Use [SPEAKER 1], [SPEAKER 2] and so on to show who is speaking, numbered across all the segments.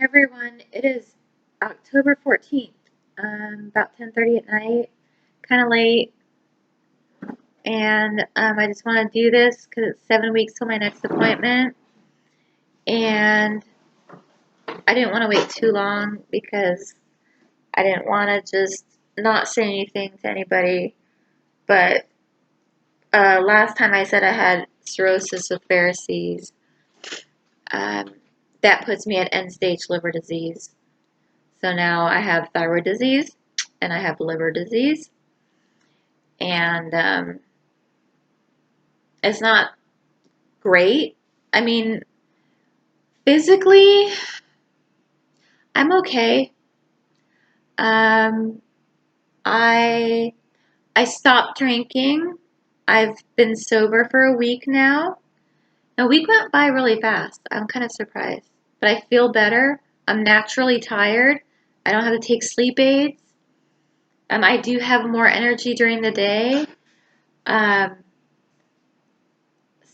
[SPEAKER 1] Everyone, it is October 14th, about 10:30 at night, kind of late, and I just want to do this because it's 7 weeks till my next appointment, and I didn't want to wait too long because I didn't want to just not say anything to anybody, but last time I said I had cirrhosis with varices. Um, that puts me at end-stage liver disease. So now I have thyroid disease and I have liver disease, and it's not great. I mean, physically, I'm okay. Um, I I stopped drinking. I've been sober for a week now. A week went by really fast. I'm kind of surprised, but I feel better. I'm naturally tired. I don't have to take sleep aids. I do have more energy during the day. Um,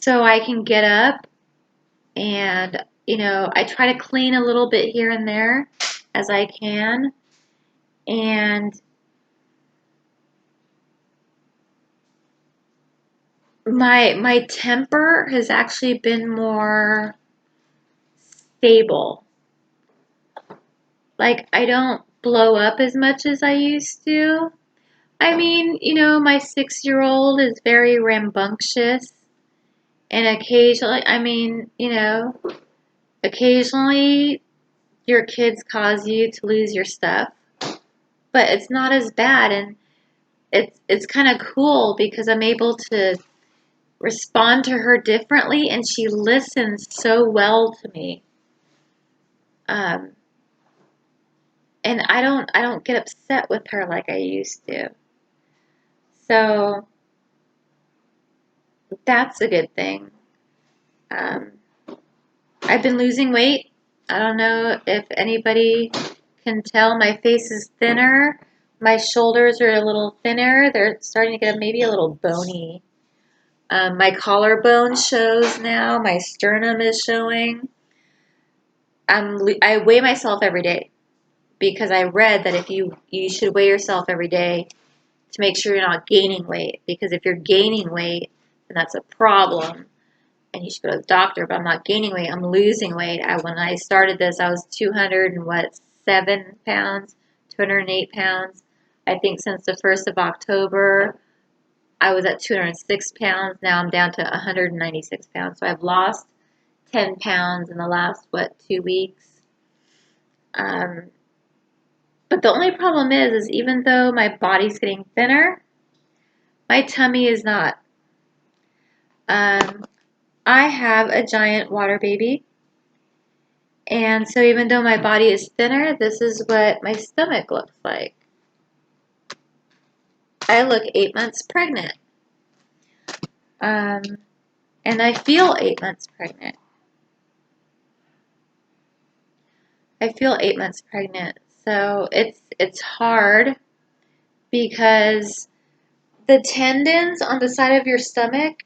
[SPEAKER 1] so I can get up and, I try to clean a little bit here and there as I can. And my temper has actually been more stable. Like, I don't blow up as much as I used to. I mean, my 6-year-old is very rambunctious, and occasionally, occasionally your kids cause you to lose your stuff, but it's not as bad, and it's kind of cool because I'm able to respond to her differently, and she listens so well to me. Um, and I don't get upset with her like I used to. So that's a good thing. Um, I've been losing weight. I don't know if anybody can tell. My face is thinner. My shoulders are a little thinner. They're starting to get maybe a little bony. My collarbone shows now. My sternum is showing. I weigh myself every day because I read that if you should weigh yourself every day to make sure you're not gaining weight, because if you're gaining weight, then that's a problem and you should go to the doctor. But I'm not gaining weight, I'm losing weight. When I started this, I was 207 pounds, 208 pounds. I think since the 1st of October, I was at 206 pounds. Now I'm down to 196 pounds. So I've lost 10 pounds in the last, 2 weeks. Um, but the only problem is even though my body's getting thinner, my tummy is not. Um, I have a giant water baby, and so even though my body is thinner, this is what my stomach looks like. I look 8 months pregnant, um, and I feel 8 months pregnant. I feel 8 months pregnant, so it's hard because the tendons on the side of your stomach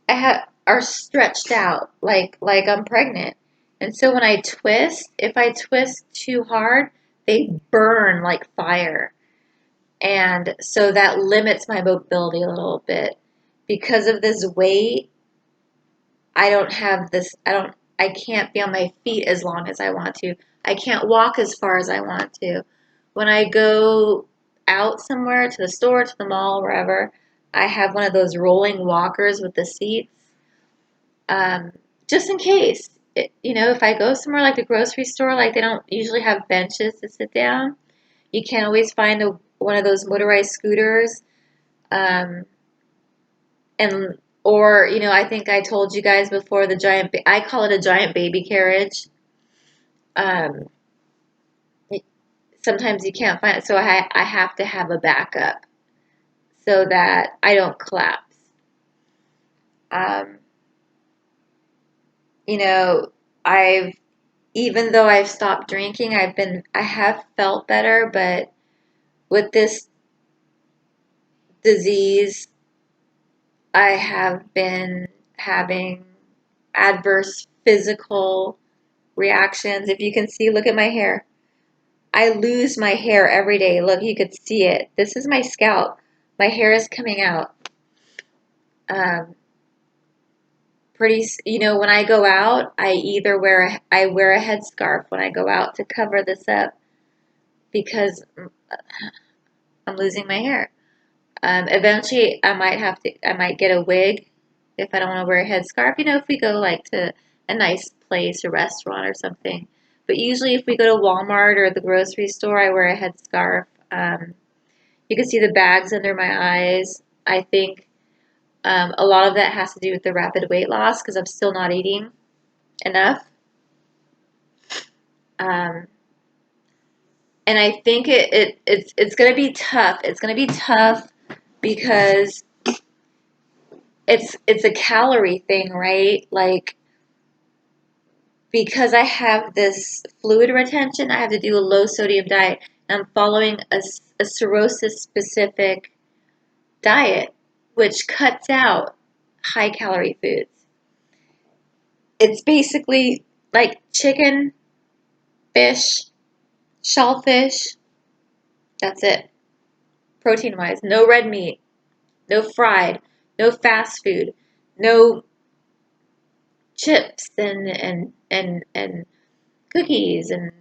[SPEAKER 1] are stretched out like I'm pregnant. And so when I twist, if I twist too hard, they burn like fire. And so that limits my mobility a little bit. Because of this weight, I can't be on my feet as long as I want to. I can't walk as far as I want to. When I go out somewhere, to the store, to the mall, wherever, I have one of those rolling walkers with the seats, just in case. If I go somewhere like the grocery store, like they don't usually have benches to sit down, you can always find one of those motorized scooters, um, and or I think I told you guys before, I call it a giant baby carriage. Um, Sometimes you can't find it, so I have to have a backup so that I don't collapse. Um, you know, I've even though I've stopped drinking, I have felt better, but with this disease, I have been having adverse physical reactions. If you can see, look at my hair. I lose my hair every day. Look, you could see it. This is my scalp. My hair is coming out. When I go out, I either wear a headscarf when I go out to cover this up because I'm losing my hair. Eventually, I might get a wig if I don't want to wear a headscarf. If we go like to a nice place, a restaurant or something. But usually, if we go to Walmart or the grocery store, I wear a headscarf. You can see the bags under my eyes. I think a lot of that has to do with the rapid weight loss because I'm still not eating enough. Um, and I think it's going to be tough. It's going to be tough because it's a calorie thing, right? Like, because I have this fluid retention, I have to do a low sodium diet. And I'm following a cirrhosis specific diet, which cuts out high calorie foods. It's basically like chicken, fish, shellfish. That's it. Protein wise, no red meat, no fried, no fast food, no chips and cookies. And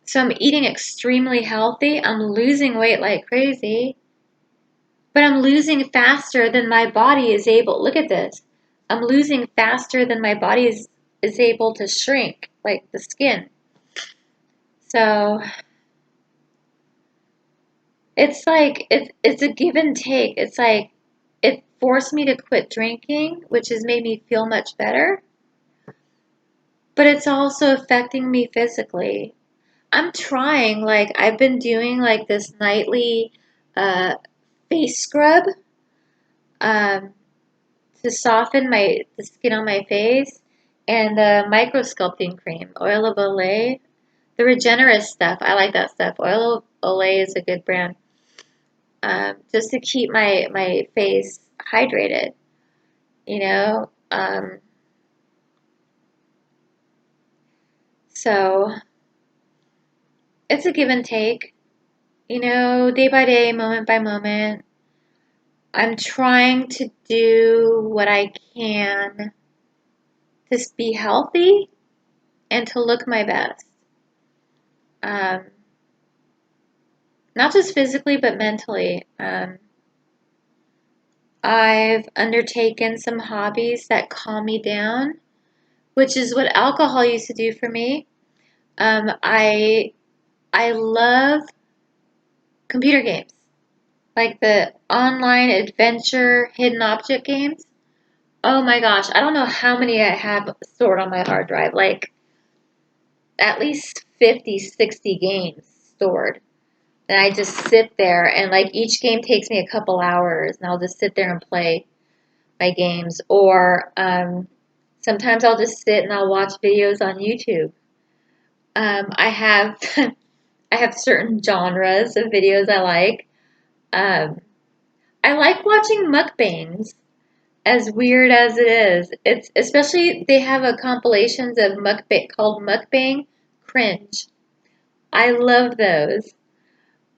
[SPEAKER 1] so I'm eating extremely healthy. I'm losing weight like crazy, but I'm losing faster than my body is able. Look at this. I'm losing faster than my body is able to shrink, like the skin. So it's like it's a give and take. It's like it forced me to quit drinking, which has made me feel much better, but it's also affecting me physically. I'm trying, like I've been doing like this nightly uh, face scrub um, to soften the skin on my face, and the micro sculpting cream, oil of Olay, the Regenerist stuff. I like that stuff. Oil of Olay is a good brand. Just to keep my face hydrated, you know. So it's a give and take, day by day, moment by moment. I'm trying to do what I can to be healthy and to look my best. Um, Not just physically, but mentally. I've undertaken some hobbies that calm me down, which is what alcohol used to do for me. I love computer games, like the online adventure hidden object games. Oh my gosh, I don't know how many I have stored on my hard drive, like at least 50, 60 games stored. And I just sit there and like each game takes me a couple hours and I'll just sit there and play my games. Or sometimes I'll just sit and I'll watch videos on YouTube. I have I have certain genres of videos I like. Um, I like watching mukbangs, as weird as it is. It's especially they have a compilations of mukbang called Mukbang Cringe. I love those.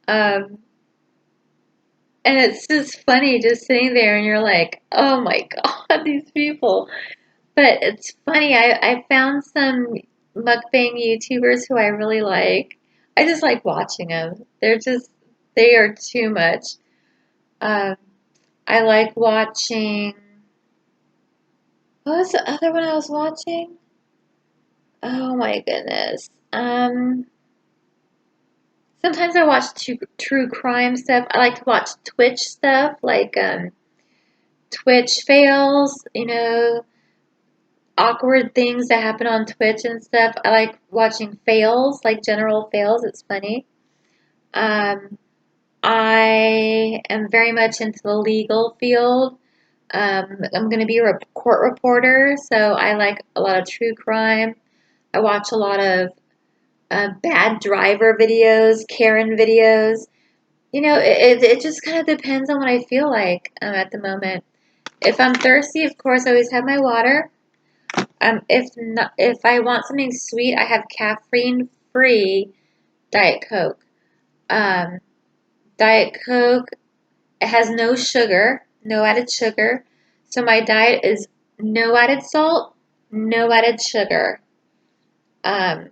[SPEAKER 1] Um, and it's just funny just sitting there and you're like, oh my God, these people. But it's funny, I found some mukbang YouTubers who I really like. I just like watching them. They are too much. Um, I like watching, what was the other one I was watching? Oh my goodness. Sometimes I watch true crime stuff. I like to watch Twitch stuff, like Twitch fails, awkward things that happen on Twitch and stuff. I like watching fails, like general fails. It's funny. Um, I am very much into the legal field. I'm going to be a court reporter, so I like a lot of true crime. I watch a lot of bad driver videos, Karen videos. It just kind of depends on what I feel like at the moment. If I'm thirsty, of course, I always have my water. If I want something sweet, I have caffeine-free Diet Coke. Um, Diet Coke, it has no sugar, no added sugar. So my diet is no added salt, no added sugar, um,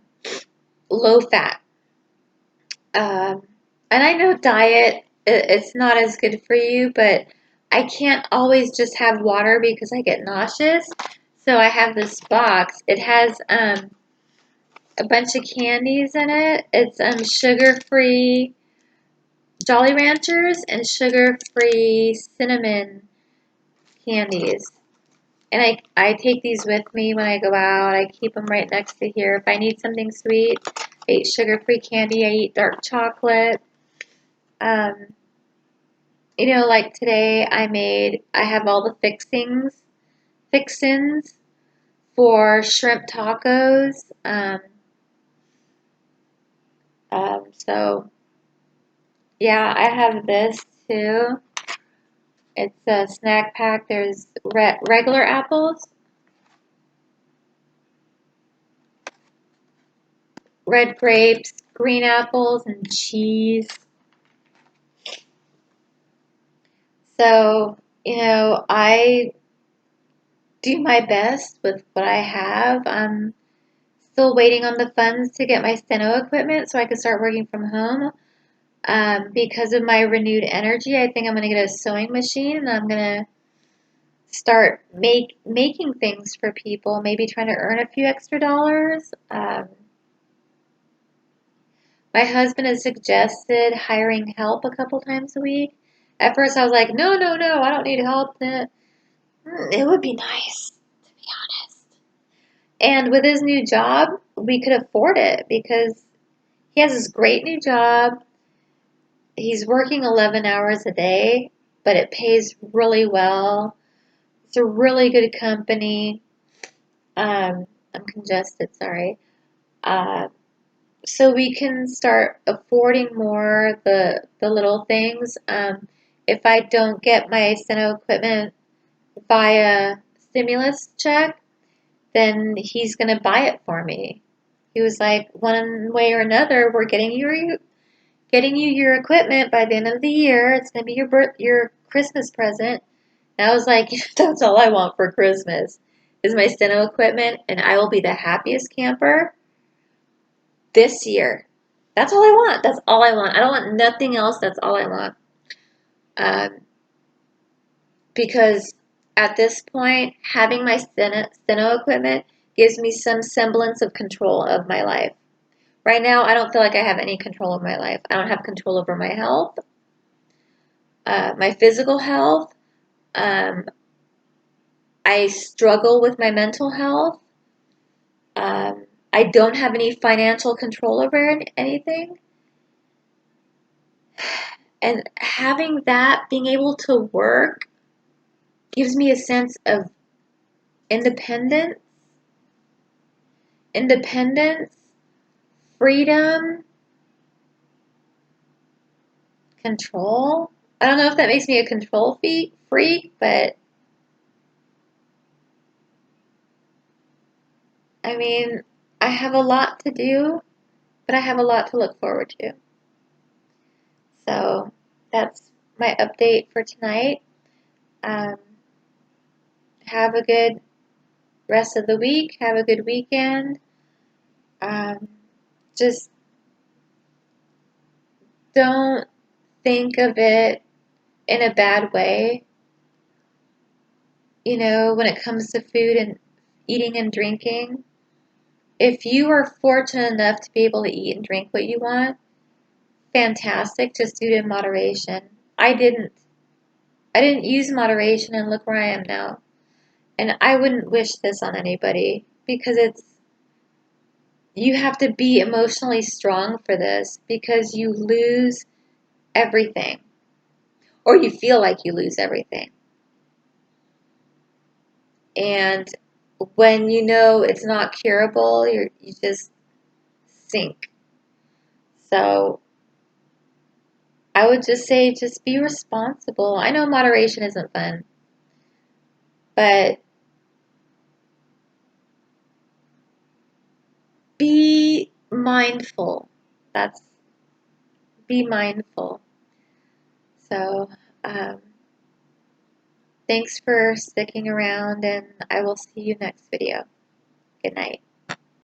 [SPEAKER 1] low fat. Um, and I know diet, it's not as good for you, but I can't always just have water because I get nauseous. So I have this box. It has a bunch of candies in it. It's sugar-free Jolly Ranchers and sugar-free cinnamon candies. And I take these with me when I go out. I keep them right next to here. If I need something sweet, I eat sugar-free candy. I eat dark chocolate. Um, like today I have all the fixins for shrimp tacos. So yeah, I have this too. It's a snack pack. There's regular apples, red grapes, green apples, and cheese. So, I do my best with what I have. I'm still waiting on the funds to get my steno equipment so I can start working from home. Because of my renewed energy, I think I'm going to get a sewing machine and I'm going to start making things for people, maybe trying to earn a few extra dollars. My husband has suggested hiring help a couple times a week. At first, I was like, no, no, no, I don't need help. It would be nice, to be honest. And with his new job, we could afford it because he has this great new job. He's working 11 hours a day, but it pays really well. It's a really good company. I'm congested, sorry. Uh, so we can start affording more the little things. If I don't get my steno equipment via stimulus check, then he's gonna buy it for me. He was like, one way or another, we're getting you your equipment by the end of the year. It's gonna be your Christmas present. And I was like, that's all I want for Christmas is my steno equipment, and I will be the happiest camper this year. That's all I want. That's all I want. I don't want nothing else. That's all I want. Um, because at this point, having my steno equipment gives me some semblance of control of my life. Right now, I don't feel like I have any control of my life. I don't have control over my health, my physical health. Um, I struggle with my mental health. I don't have any financial control over anything. And having that, being able to work, gives me a sense of independence, independence, freedom, control. I don't know if that makes me a control freak, but I mean, I have a lot to do, but I have a lot to look forward to. So that's my update for tonight. Um, have a good rest of the week. Have a good weekend. Um, just don't think of it in a bad way. When it comes to food and eating and drinking, if you are fortunate enough to be able to eat and drink what you want, fantastic. Just do it in moderation. I didn't. I didn't use moderation, and look where I am now. And I wouldn't wish this on anybody because you have to be emotionally strong for this because you lose everything, or you feel like you lose everything. And when you know it's not curable, you just sink. So I would just say just be responsible. I know moderation isn't fun, but mindful. Be mindful. So, thanks for sticking around, and I will see you next video. Good night.